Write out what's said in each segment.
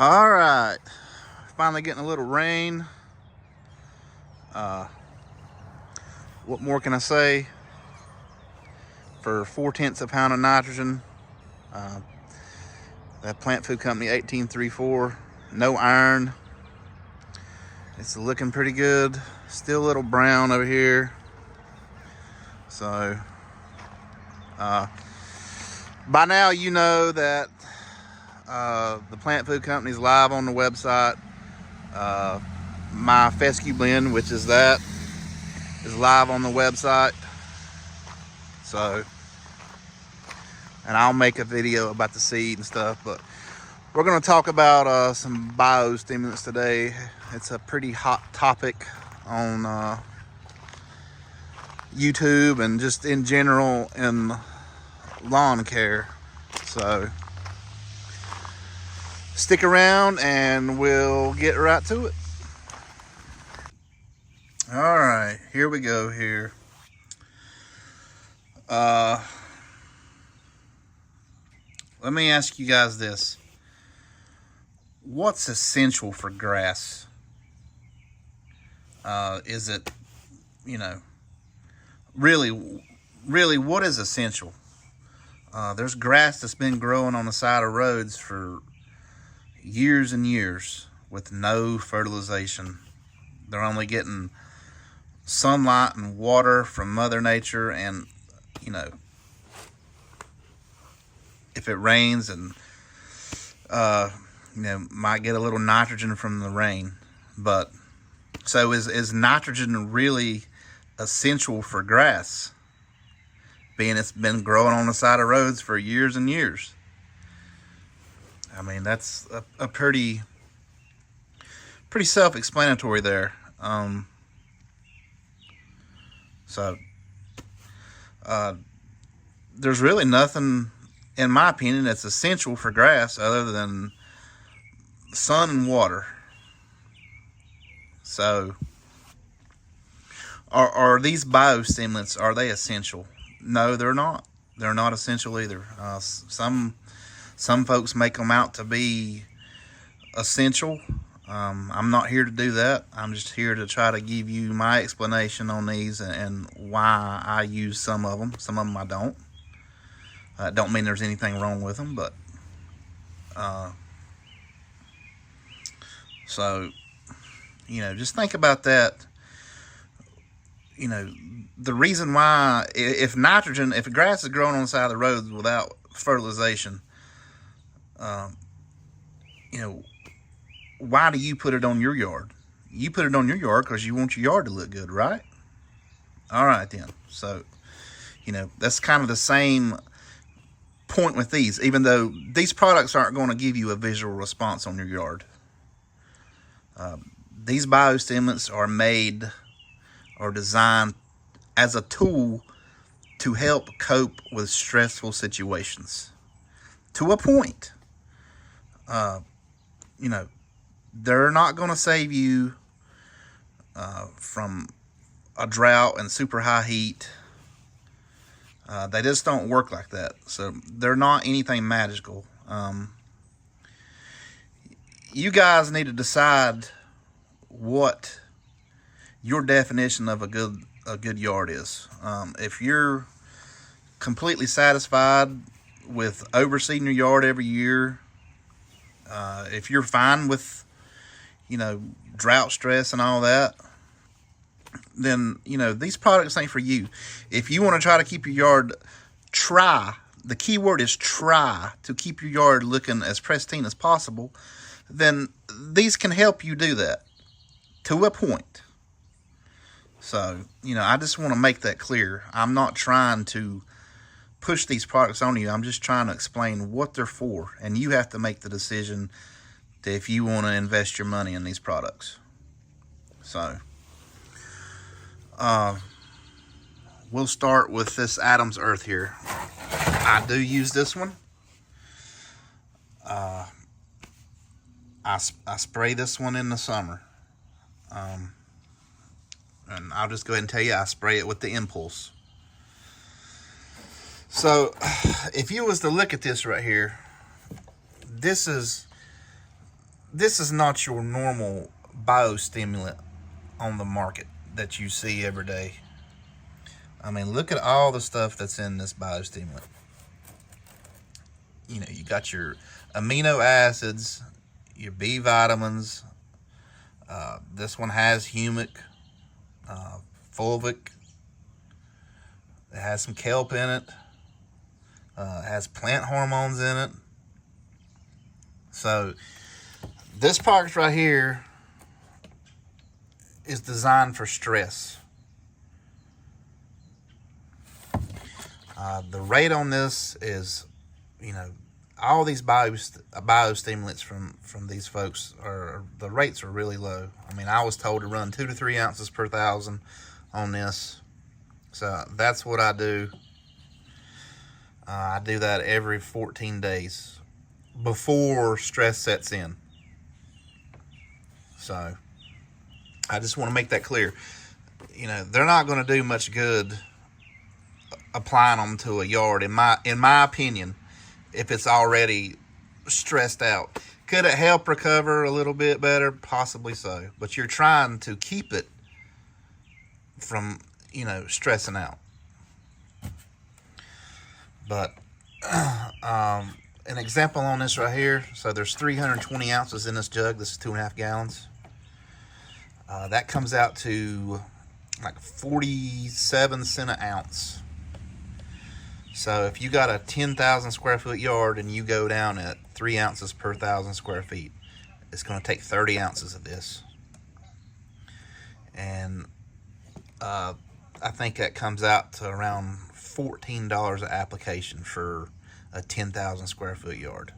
All right, finally getting a little rain. What more can I say? For 4/10 of a pound of nitrogen, that Plant Food Company 1834, no iron. It's looking pretty good. Still a little brown over here. So by now you know that the Plant Food Company is live on the website. My fescue blend, which is that, is live on the website. So, and I'll make a video about the seed and stuff, but we're going to talk about some biostimulants today. It's a pretty hot topic on YouTube and just in general in lawn care. So stick around and we'll get right to it. All right, here we go here. Let me ask you guys this. What's essential for grass? Is it, really, what is essential? There's grass that's been growing on the side of roads for years and years with no fertilization. They're only getting sunlight and water from Mother Nature, and if it rains and might get a little nitrogen from the rain. But so is nitrogen really essential for grass, being it's been growing on the side of roads for years and years? I mean, that's a pretty self-explanatory there. There's really nothing, in my opinion, that's essential for grass other than sun and water. So, are these biostimulants, are they essential? No, they're not. They're not essential either. Some folks make them out to be essential. I'm not here to do that. I'm just here to try to give you my explanation on these and why I use some of them. Some of them I don't. Don't mean there's anything wrong with them, but so just think about that. The reason why, if grass is growing on the side of the roads without fertilization, why do you put it on your yard? You put it on your yard because you want your yard to look good, right? All right then. So, that's kind of the same point with these, even though these products aren't going to give you a visual response on your yard. These biostimulants are made or designed as a tool to help cope with stressful situations. To a point. They're not going to save you from a drought and super high heat. They just don't work like that. So they're not anything magical. You guys need to decide what your definition of a good yard is. If you're completely satisfied with overseeding your yard every year, if you're fine with drought stress and all that, then these products ain't for you. If you want to try to keep your yard, the key word is try to keep your yard looking as pristine as possible, then these can help you do that to a point. So I just want to make that clear. I'm not trying to push these products on you. I'm just trying to explain what they're for, and you have to make the decision if you want to invest your money in these products. So we'll start with this Adam's Earth here. I do use this one. I spray this one in the summer. And I'll just go ahead and tell you, I spray it with the Impulse. So if you was to look at this right here, this is this is not your normal biostimulant on the market that you see every day. I mean, look at all the stuff that's in this biostimulant. You know, you got your amino acids, your B vitamins. This one has humic, fulvic. It has some kelp in it. It has plant hormones in it. So this product right here is designed for stress. The rate on this is, you know, all these biostimulants from these folks the rates are really low. I mean, I was told to run 2 to 3 ounces per 1,000 on this, so that's what I do. I do that every 14 days before stress sets in. So I just want to make that clear. You know, they're not going to do much good applying them to a yard, in my opinion, if it's already stressed out. Could it help recover a little bit better? Possibly so. But you're trying to keep it from, you know, stressing out. But an example on this right here. So there's 320 ounces in this jug. This is 2.5 gallons. That comes out to like 47 cents an ounce. So if you got a 10,000 square foot yard and you go down at 3 ounces per 1,000 square feet, it's going to take 30 ounces of this. And I think that comes out to around $14 an application for a 10,000 square foot yard.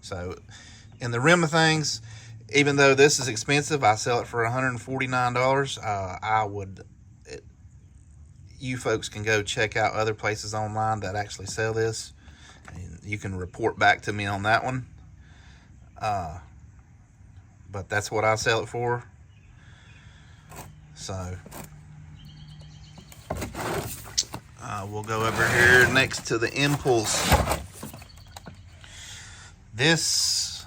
So in the rim of things, even though this is expensive, I sell it for $149. You folks can go check out other places online that actually sell this, and you can report back to me on that one. But that's what I sell it for. So we'll go over here next to the Impulse. This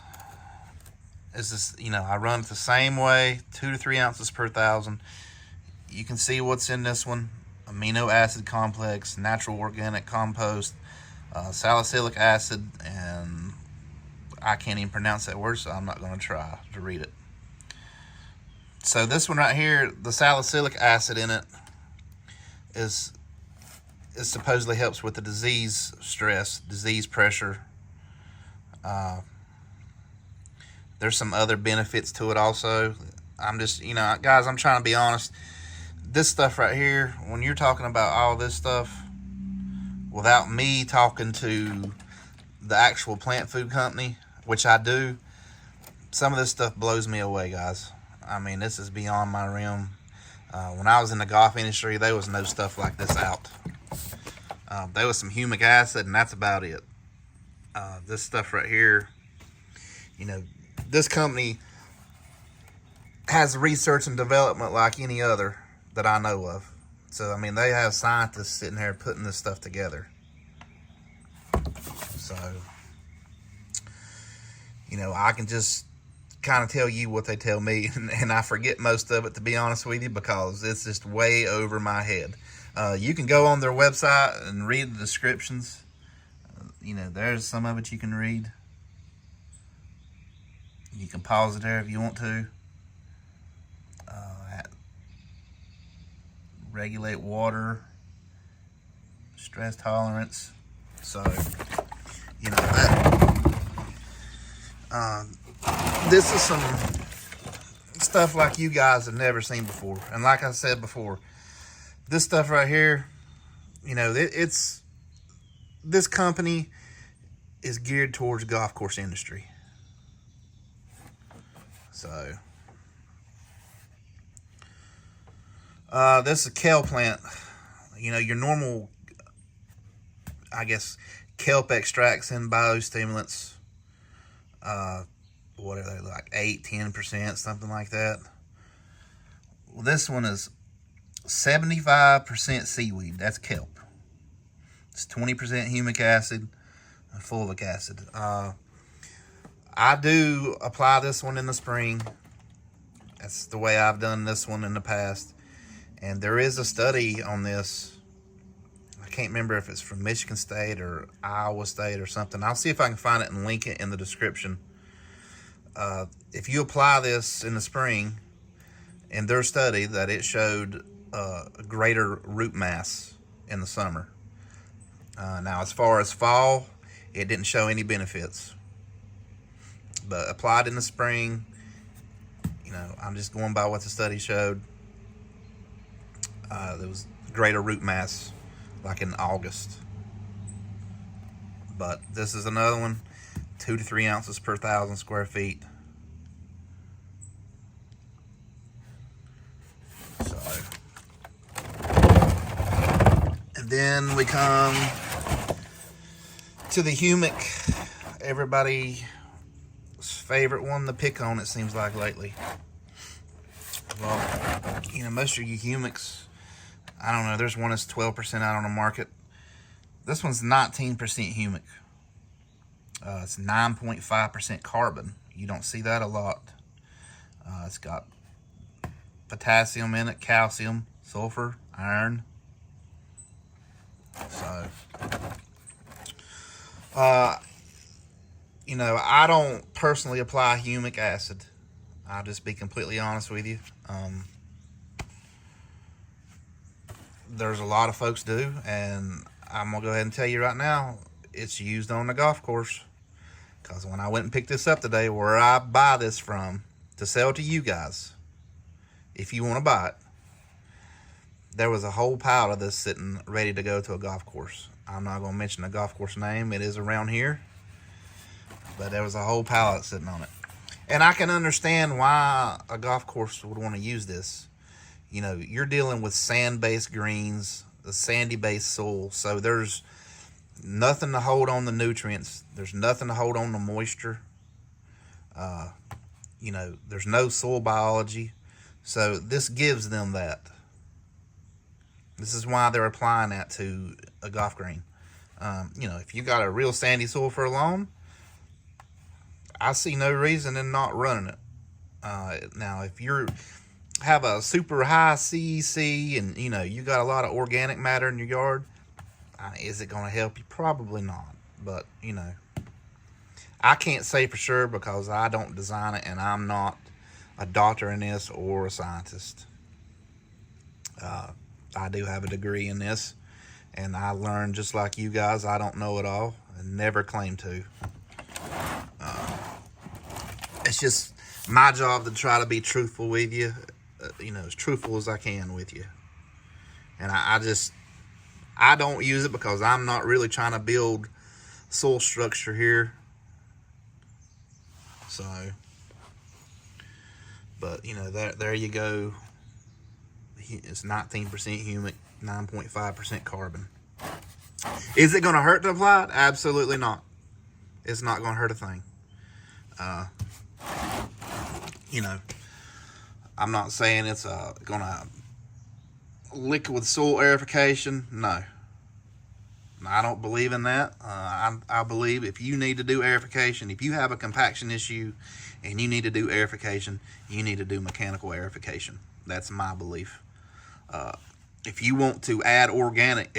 is this, you know, I run it the same way, 2 to 3 ounces per 1,000. You can see what's in this one: amino acid complex, natural organic compost, salicylic acid, and I can't even pronounce that word, so I'm not going to try to read it. So this one right here, the salicylic acid in it it supposedly helps with the disease stress, disease pressure. There's some other benefits to it also. I'm just, you know, guys, I'm trying to be honest. This stuff right here, when you're talking about all this stuff, without me talking to the actual plant food company, which I do, some of this stuff blows me away, guys. I mean, this is beyond my realm. When I was in the golf industry, there was no stuff like this out. There was some humic acid, and that's about it. This stuff right here, you know, this company has research and development like any other that I know of. So, I mean, they have scientists sitting here putting this stuff together. So, you know, I can just kind of tell you what they tell me, and I forget most of it, to be honest with you, because it's just way over my head. You can go on their website and read the descriptions. You know, there's some of it you can read. You can pause it there if you want to. Regulate water, stress tolerance. So, you know, this is some stuff like you guys have never seen before. And like I said before, this stuff right here, you know, this company is geared towards golf course industry. So, this is a KelPlant. You know, your normal, I guess, kelp extracts and biostimulants. What are they, like 8-10%, something like that? Well, this one is 75% seaweed. That's kelp. It's 20% humic acid and fulvic acid. I do apply this one in the spring. That's the way I've done this one in the past. And there is a study on this. I can't remember if it's from Michigan State or Iowa State or something. I'll see if I can find it and link it in the description. If you apply this in the spring, in their study, that it showed a greater root mass in the summer. Now, as far as fall, it didn't show any benefits. But applied in the spring, you know, I'm just going by what the study showed. There was greater root mass, like in August. But this is another one, 2 to 3 ounces per 1,000 square feet. So, and then we come to the Humic, everybody's favorite one to pick on, it seems like lately. Well, you know, most of you Humics, I don't know, there's one that's 12% out on the market. This one's 19% Humic. It's 9.5% carbon. You don't see that a lot. It's got potassium in it, calcium, sulfur, iron. So, you know, I don't personally apply humic acid. I'll just be completely honest with you. There's a lot of folks do, and I'm gonna go ahead and tell you right now, it's used on the golf course. Because when I went and picked this up today, where I buy this from to sell to you guys, if you want to buy it, there was a whole pile of this sitting ready to go to a golf course. I'm not going to mention the golf course name. It is around here. But there was a whole pallet sitting on it. And I can understand why a golf course would want to use this. You know, you're dealing with sand-based greens, the sandy-based soil. So there's nothing to hold on the nutrients. There's nothing to hold on the moisture. You know, there's no soil biology. So this gives them that. This is why they're applying that to a golf green. You know, if you got a real sandy soil for a lawn, I see no reason in not running it. Now, if you have a super high CEC and, you know, you got a lot of organic matter in your yard, is it going to help you? Probably not. But, you know, I can't say for sure because I don't design it and I'm not a doctor in this or a scientist. I do have a degree in this, and I learned just like you guys. I don't know it all and never claim to. It's just my job to try to be truthful with you, you know, as truthful as I can with you. And I don't use it because I'm not really trying to build soil structure here. So, but, you know, there you go. It's 19% humic, 9.5% carbon. Is it going to hurt to apply it? Absolutely not. It's not going to hurt a thing. You know, I'm not saying it's going to liquid soil aerification. No. I don't believe in that. I believe if you need to do aerification, if you have a compaction issue and you need to do aerification, you need to do mechanical aerification. That's my belief. If you want to add organic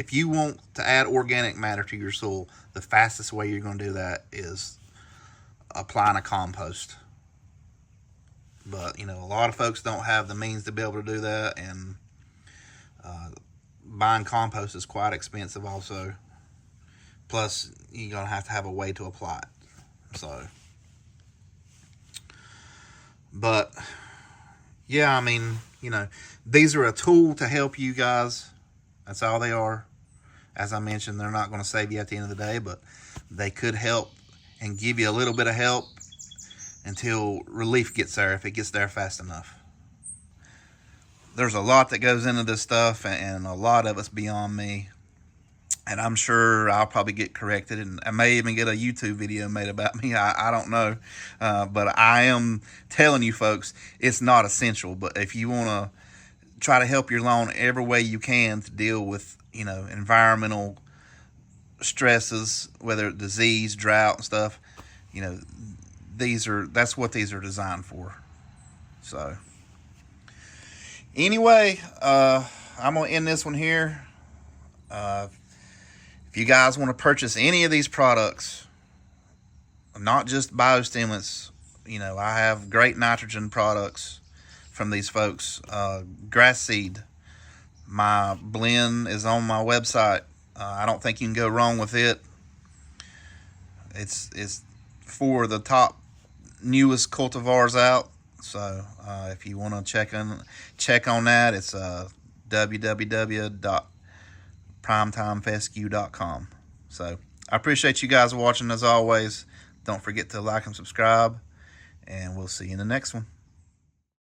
matter to your soil, the fastest way you're going to do that is applying a compost. But, you know, a lot of folks don't have the means to be able to do that, and buying compost is quite expensive also. Plus, you're going to have a way to apply it. So, but, yeah, I mean, you know, these are a tool to help you guys. That's all they are. As I mentioned, they're not going to save you at the end of the day, but they could help and give you a little bit of help until relief gets there, if it gets there fast enough. There's a lot that goes into this stuff, and a lot of it's beyond me. And I'm sure I'll probably get corrected, and I may even get a YouTube video made about me. I don't know. But I am telling you folks, it's not essential. But if you want to try to help your lawn every way you can to deal with, you know, environmental stresses, whether it's disease, drought, and stuff, you know, that's what these are designed for. So anyway, I'm gonna end this one here. If you guys want to purchase any of these products, not just biostimulants, I have great nitrogen products from these folks. Grass seed, my blend is on my website. I don't think you can go wrong with it. It's for the top newest cultivars out. So if you want to check on that, it's www.primetimefescue.com. So I appreciate you guys watching as always. Don't forget to like and subscribe, and we'll see you in the next one.